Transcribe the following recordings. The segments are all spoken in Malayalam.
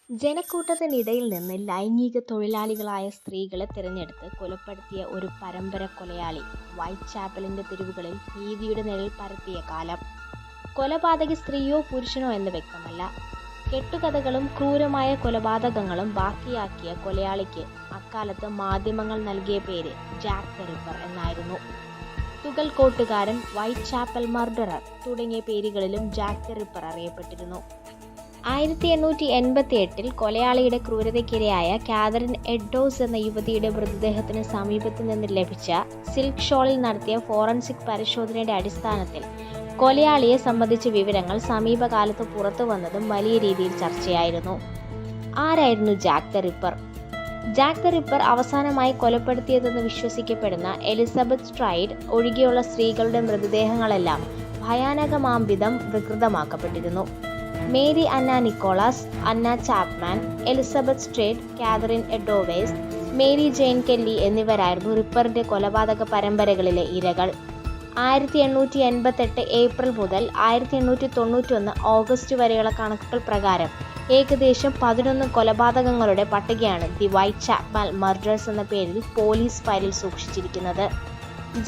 ജനക്കൂട്ടത്തിനിടയിൽ നിന്ന് ലൈംഗിക തൊഴിലാളികളായ സ്ത്രീകളെ തിരഞ്ഞെടുത്ത് കൊലപ്പെടുത്തിയ ഒരു പരമ്പര കൊലയാളി വൈറ്റ് ചാപ്പലിന്റെ തെരുവുകളിൽ ഭീതിയുടെ നിഴൽ പരത്തിയ കാലം. കൊലപാതകി സ്ത്രീയോ പുരുഷനോ എന്ന് വ്യക്തമല്ല. കെട്ടുകഥകളും ക്രൂരമായ കൊലപാതകങ്ങളും ബാക്കിയാക്കിയ കൊലയാളിക്ക് അക്കാലത്ത് മാധ്യമങ്ങൾ നൽകിയ പേര് ജാക്ക് ദ റിപ്പർ എന്നായിരുന്നു. തുകൽക്കോട്ടുകാരൻ, വൈറ്റ് ചാപ്പൽ മർഡറർ തുടങ്ങിയ പേരുകളിലും ജാക്ക് ദ റിപ്പർ അറിയപ്പെട്ടിരുന്നു. 1888 കൊലയാളിയുടെ ക്രൂരതയ്ക്കിരയായ കാതറിൻ എഡ്ഡോസ് എന്ന യുവതിയുടെ മൃതദേഹത്തിന് സമീപത്തു നിന്ന് ലഭിച്ച സിൽക്ക് ഷോളിൽ നടത്തിയ ഫോറൻസിക് പരിശോധനയുടെ അടിസ്ഥാനത്തിൽ കൊലയാളിയെ സംബന്ധിച്ച വിവരങ്ങൾ സമീപകാലത്ത് പുറത്തു വന്നതും വലിയ രീതിയിൽ ചർച്ചയായിരുന്നു. ആരായിരുന്നു Jack the Ripper? Jack the Ripper അവസാനമായി കൊലപ്പെടുത്തിയതെന്ന് വിശ്വസിക്കപ്പെടുന്ന എലിസബത്ത് സ്ട്രൈഡ് ഒഴികെയുള്ള സ്ത്രീകളുടെ മൃതദേഹങ്ങളെല്ലാം ഭയാനകമാംവിധം വികൃതമാക്കപ്പെട്ടിരുന്നു. Mary Ann Nichols, Annie Chapman, Elizabeth Stride, Catherine Eddowes, Mary Jane Kelly എന്നിവരായിരുന്നു റിപ്പറിന്റെ കൊലപാതക പരമ്പരകളിലെ ഇരകൾ. 1888 ഏപ്രിൽ മുതൽ 1891 ഓഗസ്റ്റ് വരെയുള്ള കണക്കുകൾ പ്രകാരം ഏകദേശം 11 കൊലപാതകങ്ങളുടെ പട്ടികയാണ് ദി വൈറ്റ് ചാപ്പൽ മർഡേഴ്സ് എന്ന പേരിൽ പോലീസ് ഫയലിൽ സൂക്ഷിച്ചിരിക്കുന്നത്.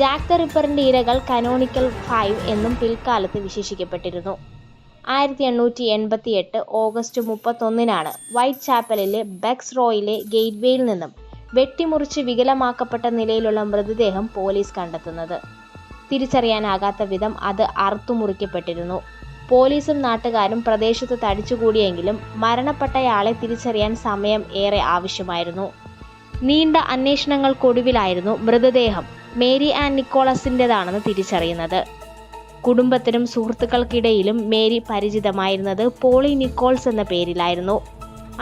ജാക്ക് ദ റിപ്പറിന്റെ ഇരകൾ കനോണിക്കൽ 5 എന്നും പിൽക്കാലത്ത് വിശേഷിക്കപ്പെട്ടിരുന്നു. 1888 ഓഗസ്റ്റ് 31 വൈറ്റ് ചാപ്പലിലെ ബെക്സ് റോയിലെ ഗേറ്റ്വേയിൽ നിന്നും വെട്ടിമുറിച്ച് വികലമാക്കപ്പെട്ട നിലയിലുള്ള മൃതദേഹം പോലീസ് കണ്ടെത്തുന്നത്. തിരിച്ചറിയാനാകാത്ത വിധം അത് അറുത്തുമുറിക്കപ്പെട്ടിരുന്നു. പോലീസും നാട്ടുകാരും പ്രദേശത്ത് തടിച്ചുകൂടിയെങ്കിലും മരണപ്പെട്ടയാളെ തിരിച്ചറിയാൻ സമയം ഏറെ ആവശ്യമായിരുന്നു. നീണ്ട അന്വേഷണങ്ങൾക്കൊടുവിലായിരുന്നു മൃതദേഹം മേരി ആൻ നിക്കോളസിൻ്റെതാണെന്ന് തിരിച്ചറിയുന്നത്. കുടുംബത്തിനും സുഹൃത്തുക്കൾക്കിടയിലും മേരി പരിചിതമായിരുന്നത് പോളി നിക്കോൾസ് എന്ന പേരിലായിരുന്നു.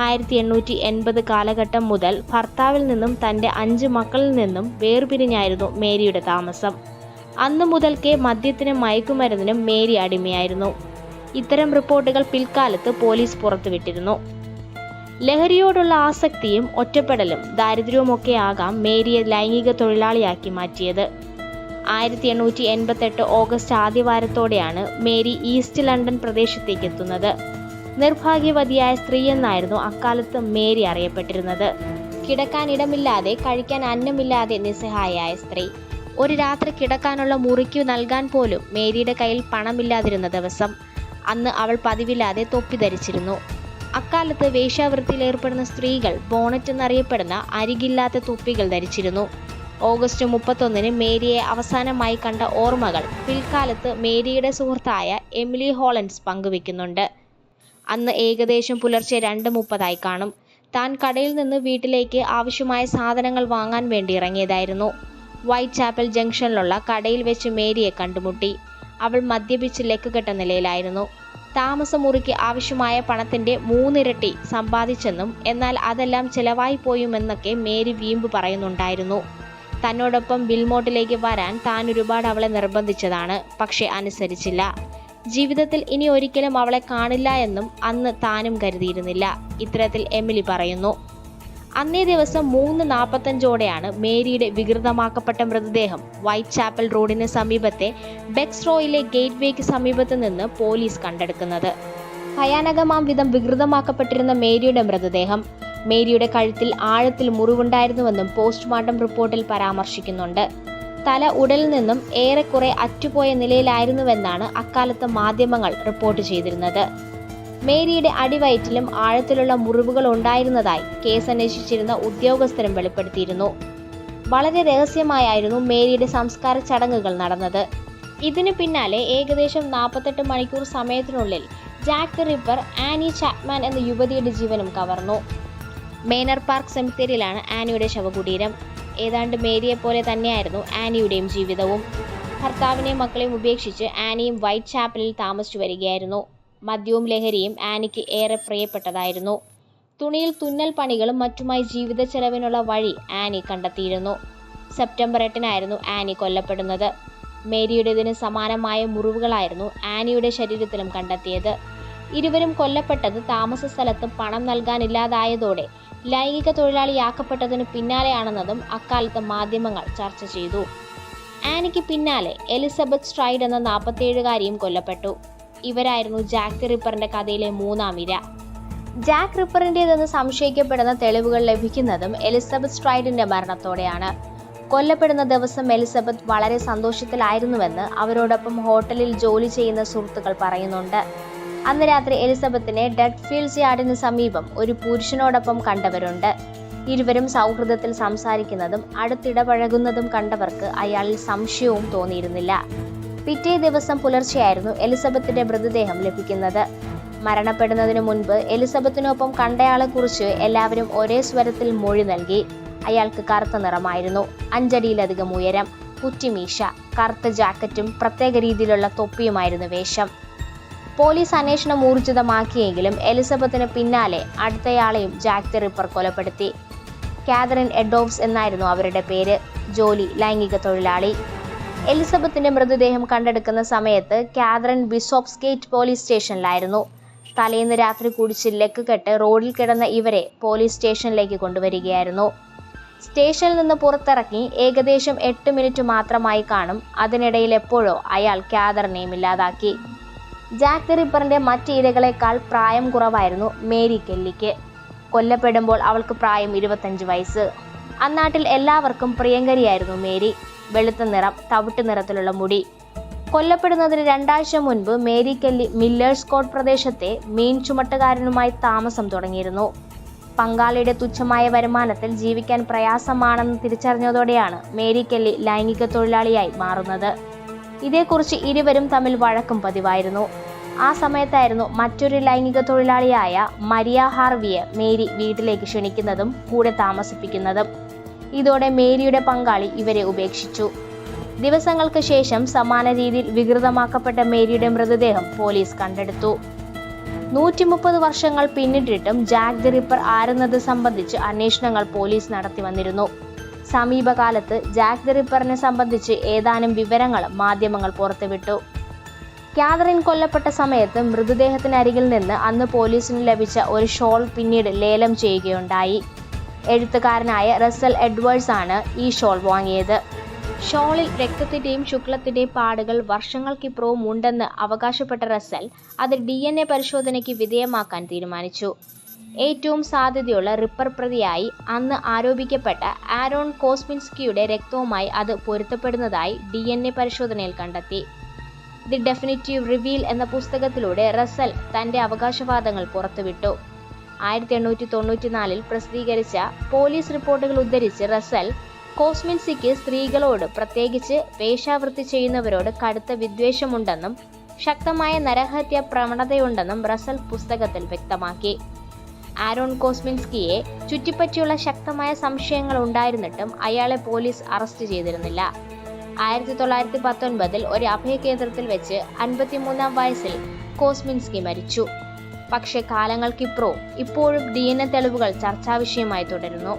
1880 കാലഘട്ടം മുതൽ ഭർത്താവിൽ നിന്നും തൻ്റെ 5 മക്കളിൽ നിന്നും വേർപിരിഞ്ഞായിരുന്നു മേരിയുടെ താമസം. അന്നു മുതൽക്കേ മദ്യത്തിനും മയക്കുമരുന്നിനും മേരി അടിമയായിരുന്നു. ഇത്തരം റിപ്പോർട്ടുകൾ പിൽക്കാലത്ത് പോലീസ് പുറത്തുവിട്ടിരുന്നു. ലഹരിയോടുള്ള ആസക്തിയും ഒറ്റപ്പെടലും ദാരിദ്ര്യവുമൊക്കെ ആകാം മേരിയെ ലൈംഗിക തൊഴിലാളിയാക്കി മാറ്റിയത്. 1888 ഓഗസ്റ്റ് ആദ്യവാരത്തോടെയാണ് മേരി ഈസ്റ്റ് ലണ്ടൻ പ്രദേശത്തേക്ക് എത്തുന്നത്. നിർഭാഗ്യവതിയായ സ്ത്രീയെന്നായിരുന്നു അക്കാലത്ത് മേരി അറിയപ്പെട്ടിരുന്നത്. കിടക്കാൻ ഇടമില്ലാതെ, കഴിക്കാൻ അന്നമില്ലാതെ നിസ്സഹായയായ സ്ത്രീ. ഒരു രാത്രി കിടക്കാനുള്ള മുറിക്ക് നൽകാൻ പോലും മേരിയുടെ കയ്യിൽ പണമില്ലാതിരുന്ന ദിവസം. അന്ന് അവൾ പതിവില്ലാതെ തൊപ്പി ധരിച്ചിരുന്നു. അക്കാലത്ത് വേശ്യാവൃത്തിയിൽ ഏർപ്പെടുന്ന സ്ത്രീകൾ ബോണറ്റ് എന്നറിയപ്പെടുന്ന അരികില്ലാത്ത തൊപ്പികൾ ധരിച്ചിരുന്നു. ഓഗസ്റ്റ് 31 മേരിയെ അവസാനമായി കണ്ട ഓർമ്മകൾ പിൽക്കാലത്ത് മേരിയുടെ സുഹൃത്തായ എമിലി ഹോളൻസ് പങ്കുവെക്കുന്നുണ്ട്. അന്ന് ഏകദേശം പുലർച്ചെ 2:30 കാണും. താൻ കടയിൽ നിന്ന് വീട്ടിലേക്ക് ആവശ്യമായ സാധനങ്ങൾ വാങ്ങാൻ വേണ്ടി ഇറങ്ങിയതായിരുന്നു. വൈറ്റ് ചാപ്പൽ ജംഗ്ഷനിലുള്ള കടയിൽ വെച്ച് മേരിയെ കണ്ടുമുട്ടി. അവൾ മദ്യപിച്ച് ലക്കുകെട്ട നിലയിലായിരുന്നു. താമസമുറിക്ക് ആവശ്യമായ പണത്തിന്റെ 3 ഇരട്ടി സമ്പാദിച്ചെന്നും എന്നാൽ അതെല്ലാം ചെലവായി പോയുമെന്നൊക്കെ മേരി വീമ്പ് പറയുന്നുണ്ടായിരുന്നു. തന്നോടൊപ്പം ബിൽമോട്ടിലേക്ക് വരാൻ താൻ ഒരുപാട് അവളെ നിർബന്ധിച്ചതാണ്, പക്ഷെ അനുസരിച്ചില്ല. ജീവിതത്തിൽ ഇനി ഒരിക്കലും അവളെ കാണില്ല എന്നും അന്ന് താനും കരുതിയിരുന്നില്ല. ഇത്തരത്തിൽ എമിലി പറയുന്നു. അന്നേ ദിവസം 3:45 മേരിയുടെ വികൃതമാക്കപ്പെട്ട മൃതദേഹം വൈറ്റ് ചാപ്പൽ റോഡിന് സമീപത്തെ ബെക്സ് റോയിലെ ഗേറ്റ്വേക്ക് സമീപത്ത് നിന്ന് പോലീസ് കണ്ടെടുക്കുന്നത്. ഭയാനകമാം വിധം വികൃതമാക്കപ്പെട്ടിരുന്ന മേരിയുടെ മൃതദേഹം. മേരിയുടെ കഴുത്തിൽ ആഴത്തിൽ മുറിവുണ്ടായിരുന്നുവെന്നും പോസ്റ്റ്മോർട്ടം റിപ്പോർട്ടിൽ പരാമർശിക്കുന്നുണ്ട്. തല ഉടലിൽ നിന്നും ഏറെക്കുറെ അറ്റുപോയ നിലയിലായിരുന്നുവെന്നാണ് അക്കാലത്ത് മാധ്യമങ്ങൾ റിപ്പോർട്ട് ചെയ്തിരുന്നത്. മേരിയുടെ അടിവയറ്റിലും ആഴത്തിലുള്ള മുറിവുകൾ ഉണ്ടായിരുന്നതായി കേസന്വേഷിച്ചിരുന്ന ഉദ്യോഗസ്ഥരും വെളിപ്പെടുത്തിയിരുന്നു. വളരെ രഹസ്യമായായിരുന്നു മേരിയുടെ സംസ്കാര ചടങ്ങുകൾ നടന്നത്. ഇതിനു പിന്നാലെ ഏകദേശം 48 മണിക്കൂർ സമയത്തിനുള്ളിൽ Jack the Ripper Annie Chapman എന്ന യുവതിയുടെ ജീവനും കവർന്നു. മേനർ പാർക്ക് സെമിത്തേരിയിലാണ് ആനിയുടെ ശവകുടീരം. ഏതാണ്ട് മേരിയെ പോലെ തന്നെയായിരുന്നു ആനിയുടെയും ജീവിതവും. ഭർത്താവിനെയും മക്കളെയും ഉപേക്ഷിച്ച് ആനിയും വൈറ്റ് ചാപ്പലിൽ താമസിച്ചു വരികയായിരുന്നു. മദ്യവും ലഹരിയും ആനിക്ക് ഏറെ പ്രിയപ്പെട്ടതായിരുന്നു. തുണിയിൽ തുന്നൽ പണികളും മറ്റുമായി ജീവിത ചെലവിനുള്ള വഴി ആനി കണ്ടെത്തിയിരുന്നു. September 8 Annie കൊല്ലപ്പെടുന്നത്. മേരിയുടേതിന് സമാനമായ മുറിവുകളായിരുന്നു ആനിയുടെ ശരീരത്തിലും കണ്ടെത്തിയത്. ഇരുവരും കൊല്ലപ്പെട്ടത് താമസ സ്ഥലത്ത് പണം നൽകാനില്ലാതായതോടെ ലൈംഗിക തൊഴിലാളിയാക്കപ്പെട്ടതിന് പിന്നാലെയാണെന്നതും അക്കാലത്ത് മാധ്യമങ്ങൾ ചർച്ച ചെയ്തു. ആനിക്ക് പിന്നാലെ എലിസബത്ത് സ്ട്രൈഡ് എന്ന 47-കാരിയും കൊല്ലപ്പെട്ടു. ഇവരായിരുന്നു ജാക്ക് ദി റിപ്പറിന്റെ കഥയിലെ 3-ാം ഇര. ജാക്ക് റിപ്പറിൻ്റേതെന്ന് സംശയിക്കപ്പെടുന്ന തെളിവുകൾ ലഭിക്കുന്നതും എലിസബത്ത് സ്ട്രൈഡിന്റെ മരണത്തോടെയാണ്. കൊല്ലപ്പെടുന്ന ദിവസം എലിസബത്ത് വളരെ സന്തോഷത്തിലായിരുന്നുവെന്ന് അവരോടൊപ്പം ഹോട്ടലിൽ ജോലി ചെയ്യുന്ന സുഹൃത്തുക്കൾ പറയുന്നുണ്ട്. അന്ന് രാത്രി എലിസബത്തിനെ ഡെഡ്ഫീൽഡ്സ് യാർഡിന് സമീപം ഒരു പുരുഷനോടൊപ്പം കണ്ടവരുണ്ട്. ഇരുവരും സൗഹൃദത്തിൽ സംസാരിക്കുന്നതും അടുത്തിടപഴകുന്നതും കണ്ടവർക്ക് അയാളിൽ സംശയവും തോന്നിയിരുന്നില്ല. പിറ്റേ ദിവസം പുലർച്ചെയായിരുന്നു എലിസബത്തിന്റെ മൃതദേഹം ലഭിക്കുന്നത്. മരണപ്പെടുന്നതിനു മുൻപ് എലിസബത്തിനൊപ്പം കണ്ടയാളെക്കുറിച്ച് എല്ലാവരും ഒരേ സ്വരത്തിൽ മൊഴി നൽകി. അയാൾക്ക് കറുത്ത നിറമായിരുന്നു, 5 അടിയിലധികം ഉയരം, കുറ്റിമീശ, കറുത്ത ജാക്കറ്റും പ്രത്യേക രീതിയിലുള്ള തൊപ്പിയുമായിരുന്നു വേഷം. പോലീസ് അന്വേഷണം ഊർജിതമാക്കിയെങ്കിലും എലിസബത്തിന് പിന്നാലെ അടുത്തയാളെയും ജാക്ക് ദി റിപ്പർ കൊലപ്പെടുത്തി. കാതറിൻ എഡോവ്സ് എന്നായിരുന്നു അവരുടെ പേര്. ജോലി ലൈംഗിക തൊഴിലാളി. എലിസബത്തിന്റെ മൃതദേഹം കണ്ടെടുക്കുന്ന സമയത്ത് കാതറിൻ ബിഷോപ്സ്ഗേറ്റ് പോലീസ് സ്റ്റേഷനിലായിരുന്നു. തലേന്ന് രാത്രി കുടിച്ച് ലക്ക് കെട്ട് റോഡിൽ കിടന്ന ഇവരെ പോലീസ് സ്റ്റേഷനിലേക്ക് കൊണ്ടുവരികയായിരുന്നു. സ്റ്റേഷനിൽ നിന്ന് പുറത്തിറക്കി ഏകദേശം 8 മിനിറ്റ് മാത്രമായി കാണും. അതിനിടയിൽ എപ്പോഴോ അയാൾ കാതറിനെയും ഇല്ലാതാക്കി. ജാക്ക് ദി റിപ്പറിന്റെ മറ്റ് ഇരകളെക്കാൾ പ്രായം കുറവായിരുന്നു മേരി കെല്ലിക്ക്. കൊല്ലപ്പെടുമ്പോൾ അവൾക്ക് പ്രായം 25 വയസ്സ്. അന്നാട്ടിൽ എല്ലാവർക്കും പ്രിയങ്കരിയായിരുന്നു മേരി. വെളുത്ത നിറം, തവിട്ട് നിറത്തിലുള്ള മുടി. കൊല്ലപ്പെടുന്നതിന് 2 ആഴ്ച മുൻപ് മേരി കെല്ലി മില്ലേഴ്സ് കോട്ട് പ്രദേശത്തെ മീൻ ചുമട്ടുകാരനുമായി താമസം തുടങ്ങിയിരുന്നു. പങ്കാളിയുടെ തുച്ഛമായ വരുമാനത്തിൽ ജീവിക്കാൻ പ്രയാസമാണെന്ന് തിരിച്ചറിഞ്ഞതോടെയാണ് മേരി കെല്ലി ലൈംഗിക തൊഴിലാളിയായി മാറുന്നത്. ഇതേക്കുറിച്ച് ഇരുവരും തമ്മിൽ വഴക്കും പതിവായിരുന്നു. ആ സമയത്തായിരുന്നു മറ്റൊരു ലൈംഗിക തൊഴിലാളിയായ മരിയ ഹാർവിയെ മേരി വീട്ടിലേക്ക് ക്ഷണിക്കുന്നതും കൂടെ താമസിപ്പിക്കുന്നതും. ഇതോടെ മേരിയുടെ പങ്കാളി ഇവരെ ഉപേക്ഷിച്ചു. ദിവസങ്ങൾക്ക് ശേഷം സമാന രീതിയിൽ വികൃതമാക്കപ്പെട്ട മേരിയുടെ മൃതദേഹം പോലീസ് കണ്ടെടുത്തു. 130 വർഷങ്ങൾ പിന്നിട്ടിട്ടും ജാക്ക് ദി റിപ്പർ ആരെന്നത് സംബന്ധിച്ച് അന്വേഷണങ്ങൾ പോലീസ് നടത്തി വന്നിരുന്നു. സമീപകാലത്ത് ജാക്ക് ദി റിപ്പറിനെ സംബന്ധിച്ച് ഏതാനും വിവരങ്ങൾ മാധ്യമങ്ങൾ പുറത്തുവിട്ടു. കാതറിൻ കൊല്ലപ്പെട്ട സമയത്ത് മൃതദേഹത്തിനരികിൽ നിന്ന് അന്ന് പോലീസിന് ലഭിച്ച ഒരു ഷോൾ പിന്നീട് ലേലം ചെയ്യുകയുണ്ടായി. എഴുത്തുകാരനായ റസൽ എഡ്വേർഡ്സ് ആണ് ഈ ഷോൾ വാങ്ങിയത്. ഷോളിൽ രക്തത്തിന്റെയും ശുക്ലത്തിന്റെയും പാടുകൾ വർഷങ്ങൾക്കിപ്പുറവും ഉണ്ടെന്ന് അവകാശപ്പെട്ട റസൽ അത് DNA പരിശോധനയ്ക്ക് വിധേയമാക്കാൻ തീരുമാനിച്ചു. ഏറ്റവും സാധ്യതയുള്ള റിപ്പർ പ്രതിയായി അന്ന് ആരോപിക്കപ്പെട്ട ആരോൺ കോസ്മിൻസ്കിയുടെ രക്തവുമായി അത് പൊരുത്തപ്പെടുന്നതായി DNA പരിശോധനയിൽ കണ്ടെത്തി. ദി ഡെഫിനിറ്റീവ് റിവീൽ എന്ന പുസ്തകത്തിലൂടെ റസൽ തന്റെ അവകാശവാദങ്ങൾ പുറത്തുവിട്ടു. 1894 പ്രസിദ്ധീകരിച്ച പോലീസ് റിപ്പോർട്ടുകൾ ഉദ്ധരിച്ച് റസൽ കോസ്മിൻസ്കിക്ക് സ്ത്രീകളോട്, പ്രത്യേകിച്ച് വേശ്യാവൃത്തി ചെയ്യുന്നവരോട് കടുത്ത വിദ്വേഷമുണ്ടെന്നും ശക്തമായ നരഹത്യ പ്രവണതയുണ്ടെന്നും റസൽ പുസ്തകത്തിൽ വ്യക്തമാക്കി. ആരോൺ കോസ്മിൻസ്കിയെ ചുറ്റിപ്പറ്റിയുള്ള ശക്തമായ സംശയങ്ങൾ ഉണ്ടായിരുന്നിട്ടും അയാളെ പോലീസ് അറസ്റ്റ് ചെയ്തിരുന്നില്ല. 1919 ഒരു അഭയകേന്ദ്രത്തിൽ വെച്ച് 53-ാം വയസ്സിൽ കോസ്മിൻസ്കി മരിച്ചു. പക്ഷേ കാലങ്ങൾക്കിപ്പുറവും ഇപ്പോഴും DNA തെളിവുകൾ ചർച്ചാവിഷയമായി തുടരുന്നു.